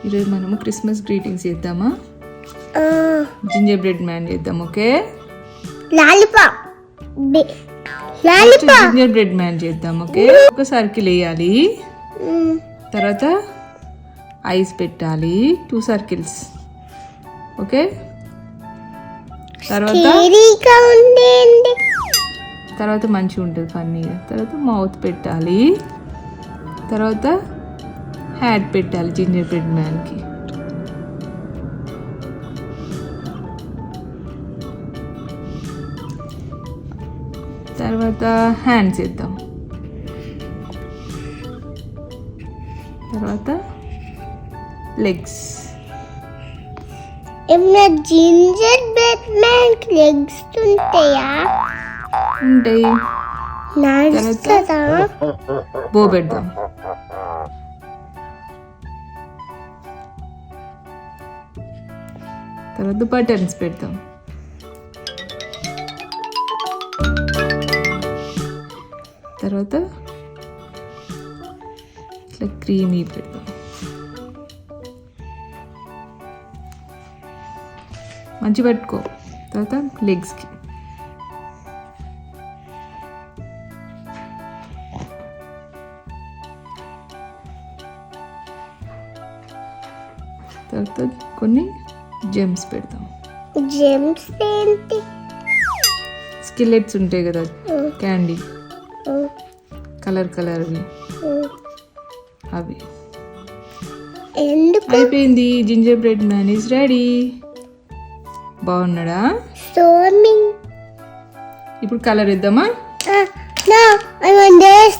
ఈరోజు మనము Christmas greetings చేద్దామా? జింజర్ బ్రెడ్ మ్యాన్ చేద్దాం. ఓకే, జింజర్ బ్రెడ్ మ్యాన్ చేద్దాం. ఓకే, ఒక సర్కిల్ వేయాలి, తర్వాత ఐస్ పెట్టాలి, 2 సర్కిల్స్. ఓకే, తర్వాత మంచిగా ఉంటుంది ఫన్నీగా. తర్వాత మౌత్ పెట్టాలి, తర్వాత హ్యాట్ పెట్టాలి జింజర్ బ్రెడ్ మ్యాన్కి. తర్వాత హ్యాండ్స్ ఇద్దాం, తర్వాత legs. Ginger bread man legs ఉంటాయా? ఉంటాయి. తర్వాత బో పెడదాం. తర్వాత బటన్స్ పెడతాం. తర్వాత ఇట్లా క్రీమీ పెడతాం. మంచి పెట్టుకో. తర్వాత లెగ్స్కి తర్వాత కొన్ని జెమ్స్ పెడతాం. జెమ్స్ ఏంటి? స్కిల్లెట్స్ ఉంటాయి కదా, క్యాండీ, కలర్వి అవి. అయిపోయింది. Ginger bread man is ready. బాగున్నాడా? ఇప్పుడు కలర్ ఇద్దామా? No, I want this.